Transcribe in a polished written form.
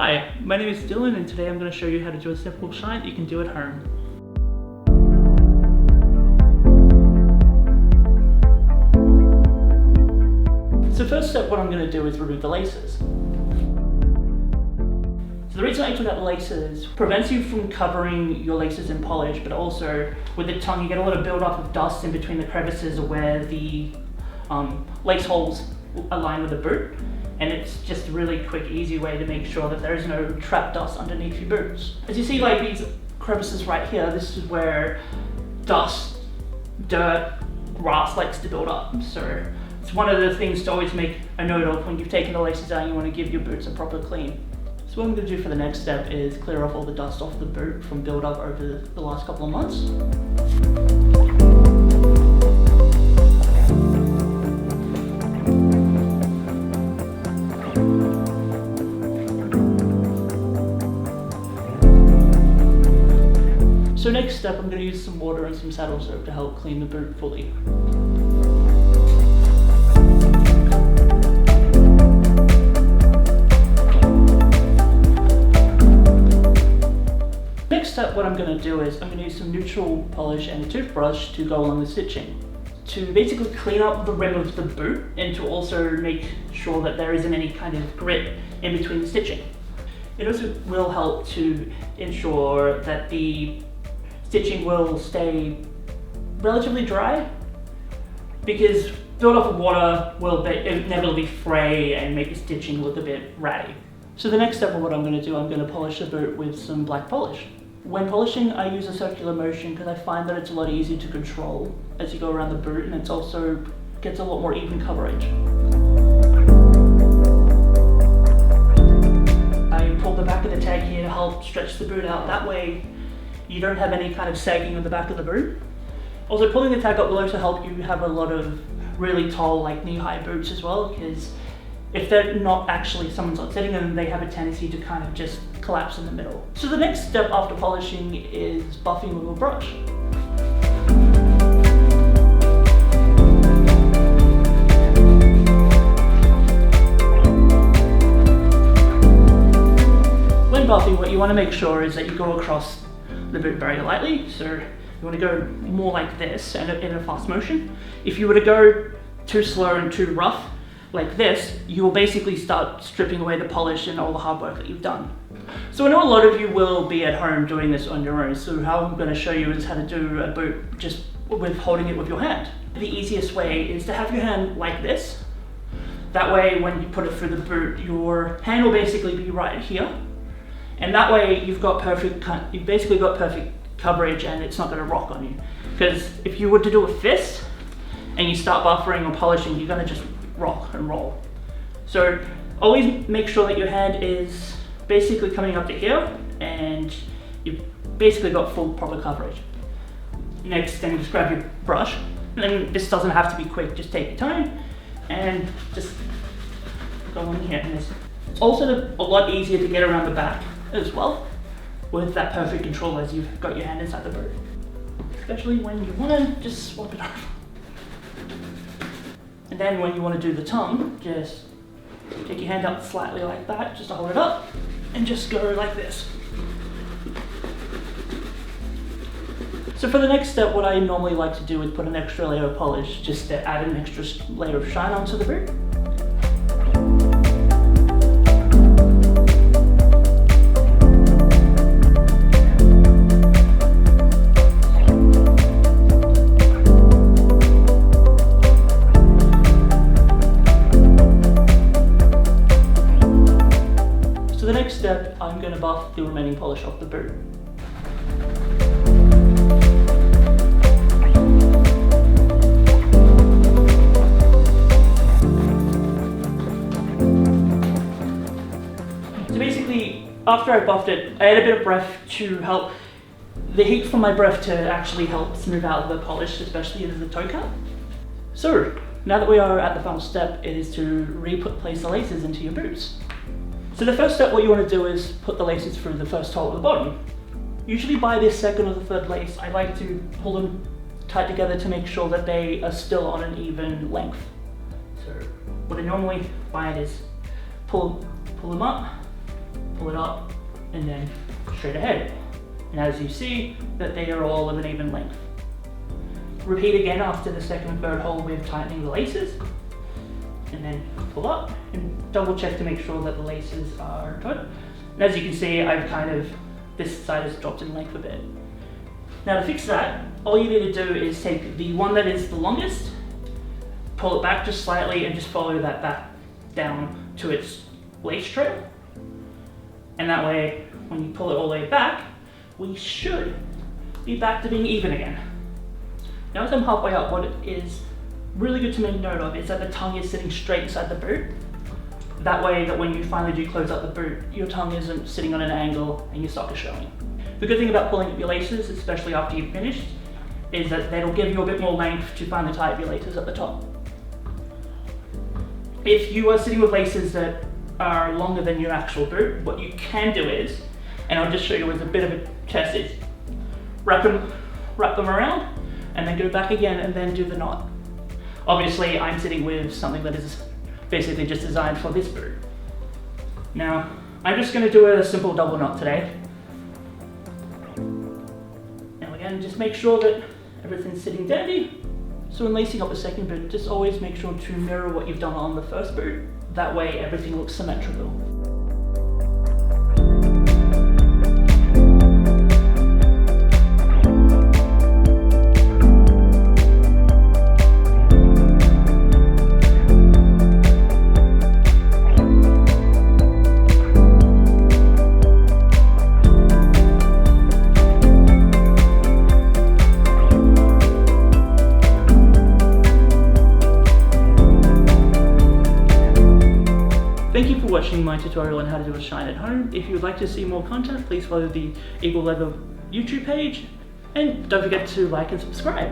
Hi, my name is Dylan and today I'm going to show you how to do a simple shine that you can do at home. So first step, what I'm going to do is remove the laces. So the reason I took out the laces prevents you from covering your laces in polish, but also with the tongue you get a lot of build-up of dust in between the crevices where the lace holes align with the boot. And it's just a really quick, easy way to make sure that there is no trapped dust underneath your boots. As you see, like these crevices right here, this is where dust, dirt, grass likes to build up. So it's one of the things to always make a note of when you've taken the laces out and you want to give your boots a proper clean. So what I'm going to do for the next step is clear off all the dust off the boot from build up over the last couple of months. So next step, I'm going to use some water and some saddle soap to help clean the boot fully. Next step, what I'm going to do is I'm going to use some neutral polish and a toothbrush to go along the stitching, to basically clean up the rim of the boot and to also make sure that there isn't any kind of grit in between the stitching. It also will help to ensure that the stitching will stay relatively dry, because build-up of water will inevitably fray and make the stitching look a bit ratty. So the next step of what I'm going to do, I'm going to polish the boot with some black polish. When polishing, I use a circular motion because I find that it's a lot easier to control as you go around the boot, and it also gets a lot more even coverage. I pull the back of the tag here to help stretch the boot out. That way you don't have any kind of sagging on the back of the boot. Also, pulling the tag up will also help you have a lot of really tall, like knee-high boots as well, because if they're not actually, someone's not sitting them, they have a tendency to kind of just collapse in the middle. So the next step after polishing is buffing with a brush. When buffing, what you want to make sure is that you go across the boot very lightly. So you want to go more like this and in a fast motion. If you were to go too slow and too rough like this, you will basically start stripping away the polish and all the hard work that you've done. So I know a lot of you will be at home doing this on your own, so how I'm going to show you is how to do a boot just with holding it with your hand. The easiest way is to have your hand like this. That way when you put it through the boot, your hand will basically be right here. And that way you've basically got perfect coverage and it's not going to rock on you. Because if you were to do a fist and you start buffering or polishing, you're going to just rock and roll. So always make sure that your hand is basically coming up to here and you've basically got full proper coverage. Next, then just grab your brush. And then this doesn't have to be quick, just take your time and just go on here. And it's also a lot easier to get around the back as well with that perfect control as you've got your hand inside the boot. Especially when you want to just swap it off. And then when you want to do the tongue, just take your hand up slightly like that, just to hold it up, and just go like this. So for the next step, what I normally like to do is put an extra layer of polish, just to add an extra layer of shine onto the boot. Step, I'm going to buff the remaining polish off the boot. So basically, after I buffed it, I had a bit of breath to help the heat from my breath to actually help smooth out the polish, especially in the toe cap. So now that we are at the final step, it is to place the laces into your boots. So the first step, what you want to do is put the laces through the first hole at the bottom. Usually by this second or the third lace, I like to pull them tight together to make sure that they are still on an even length. So what I normally find is pull them up, pull it up, and then straight ahead. And as you see, that they are all of an even length. Repeat again after the second and third hole with tightening the laces, and then pull up and double check to make sure that the laces are tight. And as you can see, this side has dropped in length a bit. Now to fix that, all you need to do is take the one that is the longest, pull it back just slightly, and just follow that back down to its lace trail. And that way, when you pull it all the way back, we should be back to being even again. Now as I'm halfway up, what is really good to make note of is that the tongue is sitting straight inside the boot. That way that when you finally do close up the boot, your tongue isn't sitting on an angle and your sock is showing. The good thing about pulling up your laces, especially after you've finished, is that that'll give you a bit more length to finally tie up your laces at the top. If you are sitting with laces that are longer than your actual boot, what you can do is, and I'll just show you as a bit of a test, is wrap them around and then go back again and then do the knot. Obviously, I'm sitting with something that is basically just designed for this boot. Now, I'm just going to do a simple double knot today. Now again, just make sure that everything's sitting dandy. So when lacing up the second boot, just always make sure to mirror what you've done on the first boot. That way everything looks symmetrical. Thank you for watching my tutorial on how to do a shine at home. If you would like to see more content, please follow the Eagle Leather YouTube page, and don't forget to like and subscribe.